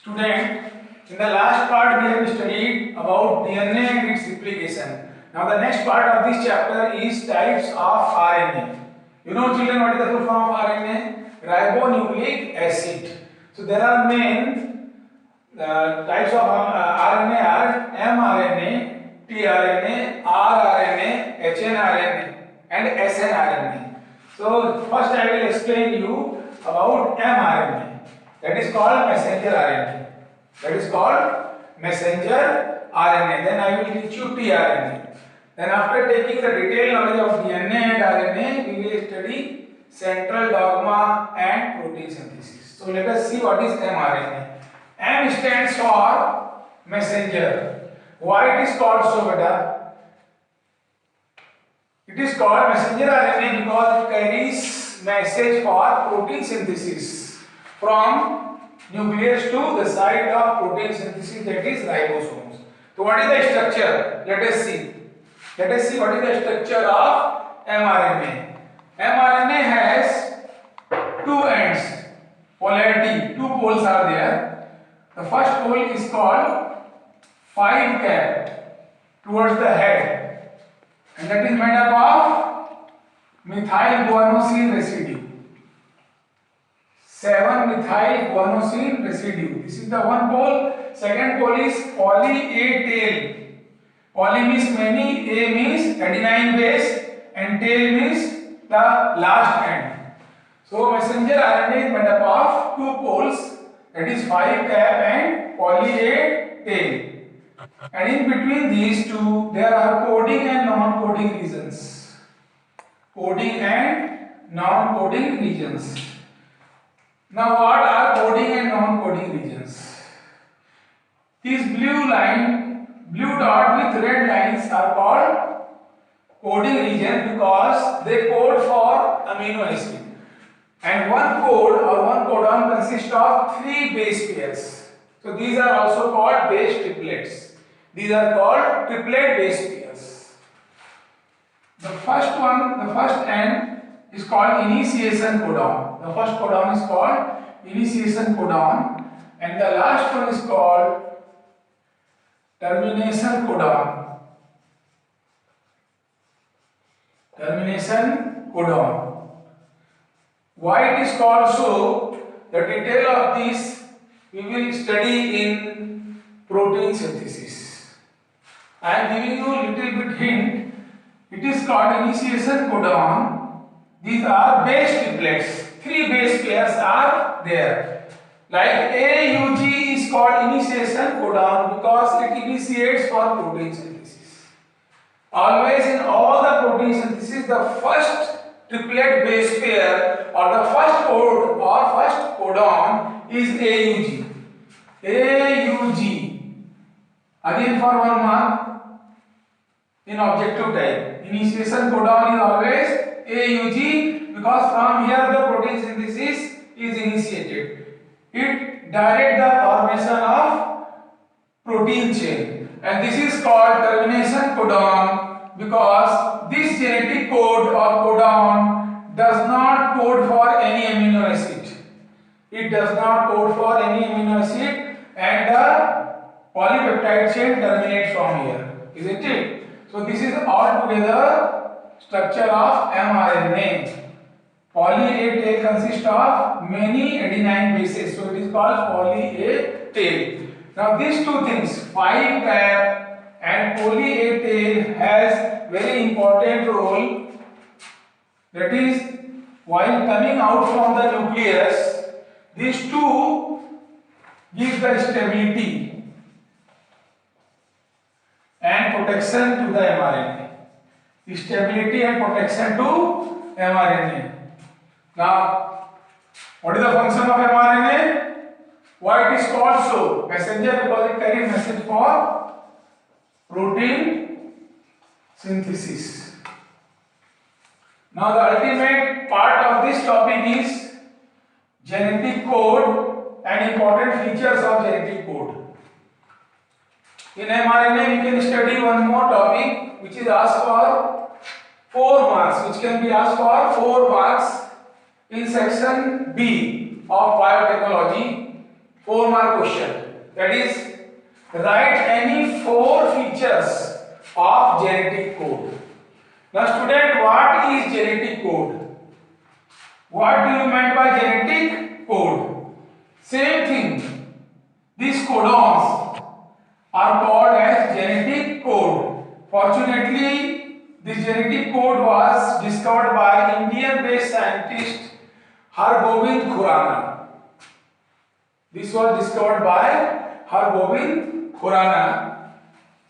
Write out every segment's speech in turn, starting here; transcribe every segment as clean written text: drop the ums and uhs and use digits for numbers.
Student, in the last part we have studied about DNA and its replication. Now the next part of this chapter is types of RNA. You know children what is the full form of RNA? Ribonucleic acid. So there are main types of RNA are mRNA, tRNA, rRNA, hnRNA and snRNA. So first I will explain you about mRNA. That is called messenger RNA. That is called messenger RNA. Then I will teach you tRNA. Then after taking the detailed knowledge of DNA and RNA, we will study central dogma and protein synthesis. So let us see what is mRNA. M stands for messenger. Why it is called so, beta? It is called messenger RNA because it carries message for protein synthesis from nucleus to the site of protein synthesis, that is ribosomes. So what is the structure? Let us see. Let us see what is the structure of mRNA. mRNA has two ends, polarity, two poles are there. The first pole is called 5 cap towards the head, and that is made up of methyl guanosine residue. 7-methyl-guanosine residue. This is the one pole. Second pole is poly A tail. Poly means many, A means adenine base, and tail means the last end. So messenger RNA is made up of two poles, that is 5 cap and poly A tail. And in between these two, there are coding and non-coding regions. Coding and non-coding regions. Now what are coding and non-coding regions? These blue dot with red lines are called coding region because they code for amino acid. And one code or one codon consists of 3 base pairs. So these are also called base triplets. These are called triplet base pairs. The first end is called initiation codon. The first codon is called initiation codon and the last one is called termination codon. Termination codon. Why it is called so? The detail of this we will study in protein synthesis. I am giving you a little bit hint. It is called initiation codon. These are base triplets. 3 base pairs are there. Like AUG is called initiation codon because it initiates for protein synthesis. Always in all the protein synthesis, the first triplet base pair or the first code or first codon is AUG. AUG. Again for 1 mark in objective type. Initiation codon is always AUG because from here the protein synthesis is initiated. It directs the formation of protein chain, and this is called termination codon because this genetic code or codon does not code for any amino acid. It does not code for any amino acid and the polypeptide chain terminates from here, isn't it? So this is altogether structure of mRNA. Poly A tail consists of many adenine bases, so it is called poly A tail. Now these two things, 5 cap and poly A tail, has very important role. That is, while coming out from the nucleus, these two give the stability and protection to the mRNA. Stability and protection to mRNA. Now, what is the function of mRNA? Why it is called so? Messenger because it carries message for protein synthesis. Now, the ultimate part of this topic is genetic code and important features of genetic code. In mRNA, we can study one more topic which is asked for 4 marks, which can be asked for 4 marks in section B of biotechnology. 4-mark question. That is, write any 4 features of genetic code. Now student, what is genetic code? What do you mean by genetic code? Same thing. These codons are called as genetic code. Fortunately, this genetic code was discovered by Indian-based scientist Hargobind Khurana. This was discovered by Hargobind Khurana.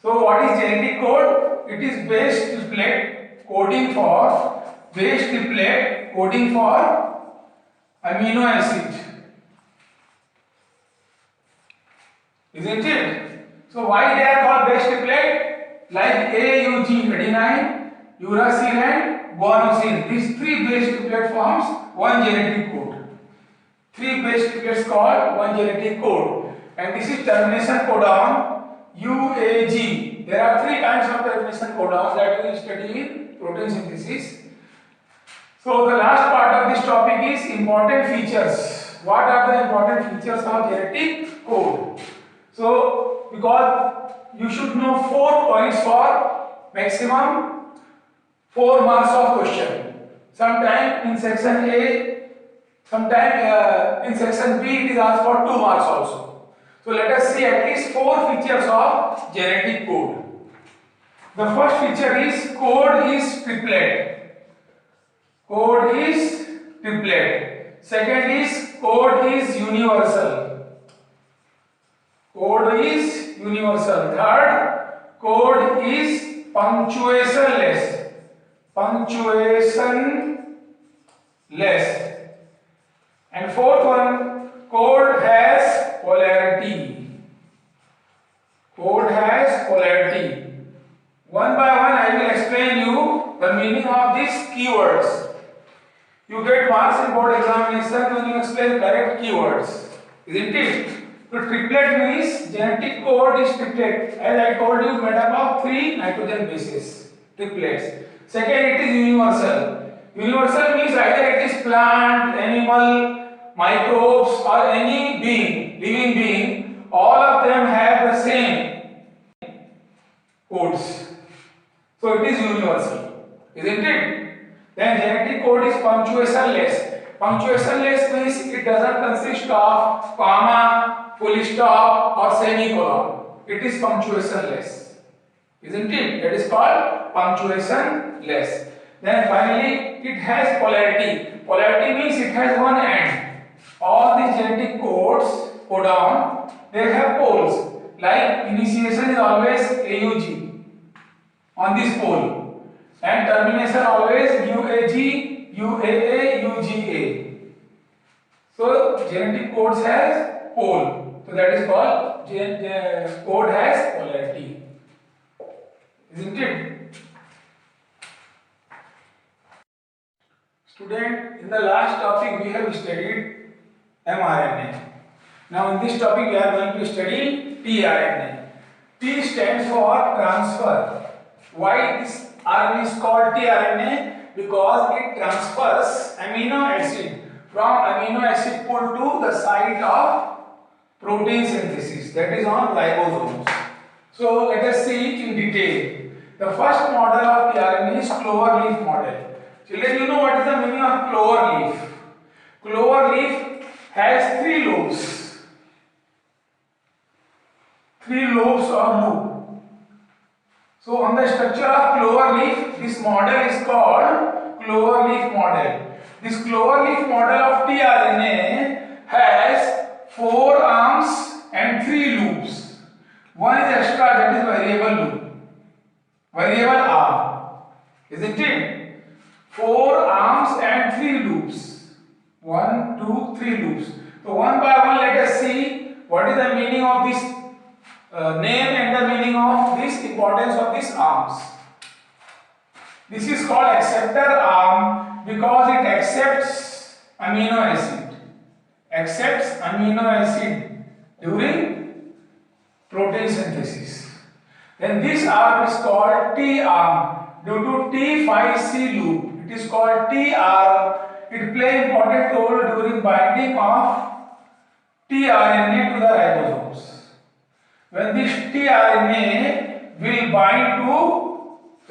So, what is genetic code? It is base triplet coding for amino acid. Isn't it? So why they are called base triplet? Like AUG, adenine, uracil and guanosine. These 3 base triplet forms one genetic code. 3 base triplets called one genetic code. And this is termination codon UAG. There are 3 kinds of termination codons that we will study in protein synthesis. So the last part of this topic is important features. What are the important features of genetic code? So, because you should know 4 points for maximum 4 marks of question. Sometime in section A, sometime in section B it is asked for 2 marks also. So let us see at least 4 features of genetic code. The first feature is code is triplet. Code is triplet. Second is code is universal. Code is universal. Third, code is punctuationless. Punctuationless. And fourth one, code has polarity. Code has polarity. One by one I will explain you the meaning of these keywords. You get marks in board examination when you explain correct keywords. Isn't it? So triplet means genetic code is triplet. As I told you, made up of 3 nitrogen bases. Triplets. Second, it is universal. Universal means either it is plant, animal, microbes or any being, living being. All of them have the same codes. So it is universal. Isn't it? Then genetic code is punctuationless. Punctuationless means it doesn't consist of comma, full stop or semicolon. It is punctuationless. Isn't it? That is called punctuationless. Then finally it has polarity. Polarity means it has one end. All these genetic codes, codon, they have poles. Like initiation is always AUG on this pole. And termination always UAG, UAA, UGA. So genetic codes has pole. So that is called code has polarity. Isn't it? Student, in the last topic we have studied mRNA. Now in this topic we are going to study tRNA. T stands for transfer. Why this RNA is called tRNA? Because it transfers amino acid from amino acid pool to the site of protein synthesis, that is on ribosomes. So let us see it in detail. The first model of tRNA is clover leaf model. Children, you know what is the meaning of clover leaf? Clover leaf has 3 lobes. 3 lobes or loop. So on the structure of clover leaf, this model is called clover leaf model. This clover leaf model of tRNA has 4 arms and 3 loops. One is extra, that is variable loop. Variable arm. Isn't it? 4 arms and 3 loops. 1, 2, 3 loops. So one by one let us see what is the meaning of this name and the meaning of this importance of these arms. This is called acceptor arm because it accepts amino acid. Accepts amino acid during protein synthesis. Then this arm is called T arm due to T5C loop. It is called T arm. It plays important role during binding of T tRNA to the ribosomes. When this tRNA will bind to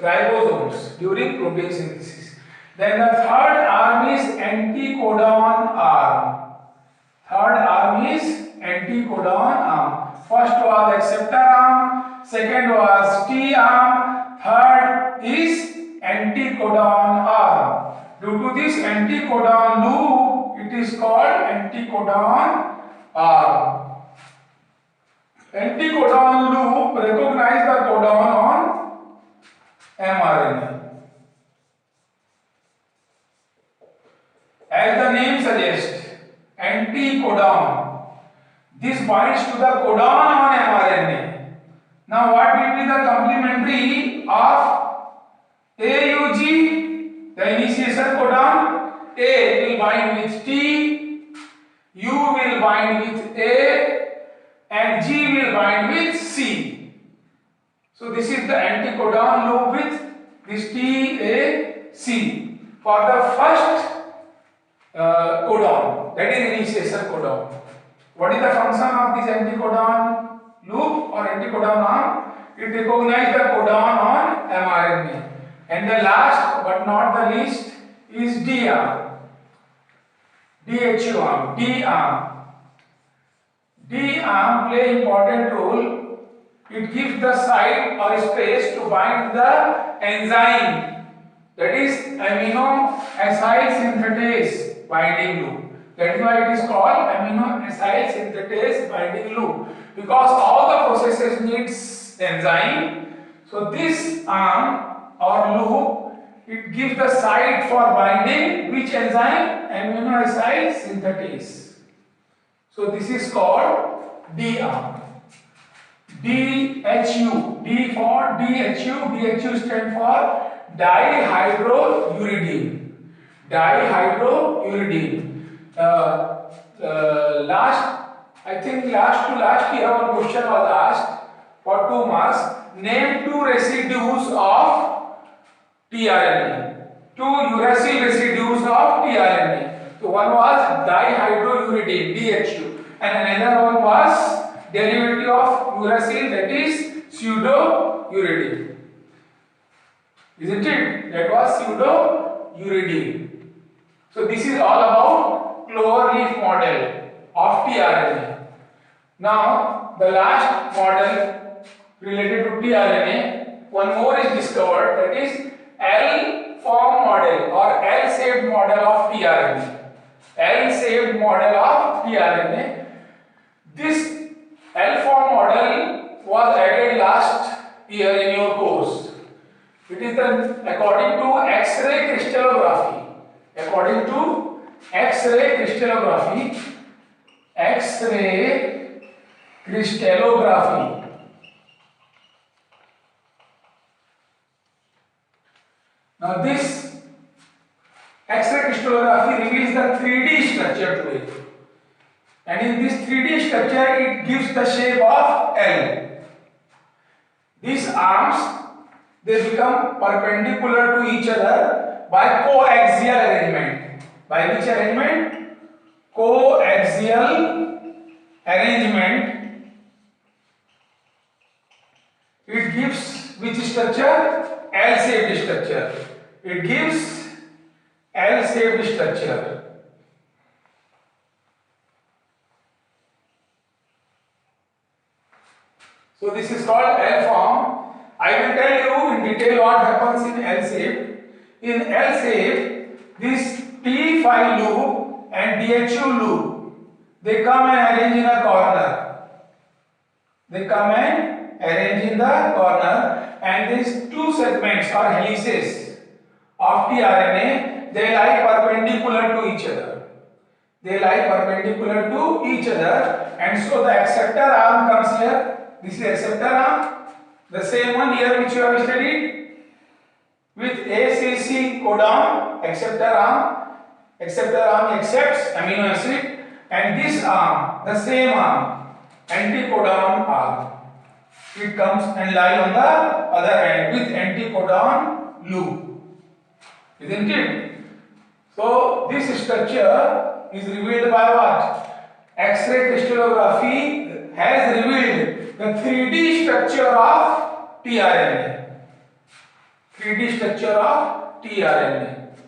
ribosomes during protein synthesis. Then the third arm is anticodon arm. Third arm is anticodon arm. First was acceptor arm, second was T arm, third is anticodon arm. Due to this anticodon loop, it is called anticodon arm. Anticodon loop recognize the codon on mRNA. As the name suggests, anticodon. This binds to the codon on mRNA. Now, what will be the complementary of AUG? The initiation codon. A will bind with T, U will bind with A, and G will bind with C. So, this is the anticodon loop with this T, A, C. For the first codon, that is initiation codon. What is the function of this anticodon loop or anticodon arm? It recognizes the codon on mRNA. And the last but not the least is D arm, DHU arm, D arm. D arm play important role. It gives the site or space to bind the enzyme, that is amino acyl synthetase binding loop. That is why it is called amino acyl synthetase binding loop, because all the processes needs enzyme. So this arm or loop, it gives the site for binding which enzyme? Amino acyl synthetase. So this is called D arm. DHU, D for DHU, DHU stand for dihydrouridine. Dihydrouridine. I think last year one question was asked for 2 marks. Name 2 residues of tRNA. 2 uracil residues of tRNA. So one was dihydrouridine, DHU, and another one was derivative of uracil, that is pseudouridine. Isn't it? That was pseudouridine. So this is all about cloverleaf model of tRNA. Now the last model related to tRNA, one more is discovered, that is L-form model or L-shaped model of tRNA. L-shaped model of tRNA. This L-form model was added last year in your course. It is according to X-ray crystallography. According to X-ray crystallography. X-ray crystallography. Now this X-ray crystallography reveals the 3D structure to it. And in this 3D structure, it gives the shape of L. These arms, they become perpendicular to each other by coaxial arrangement. By which arrangement? Coaxial arrangement. It gives which structure? L-shaped structure. It gives L-shaped structure. So this is called L form. I will tell you in detail what happens in L shape. In L shape, this T5 loop and DHU loop, they come and arrange in a corner. They come and arrange in the corner, and these 2 segments or helices of tRNA, they lie perpendicular to each other. They lie perpendicular to each other, and so the acceptor arm comes here. This is acceptor arm, the same one here which you have studied with ACC codon. Acceptor arm accepts amino acid, and this arm, the same arm, anticodon arm, it comes and lie on the other end with anticodon loop, isn't it? So this structure is revealed by what? X-ray crystallography has revealed the 3D structure of tRNA. 3D structure of tRNA.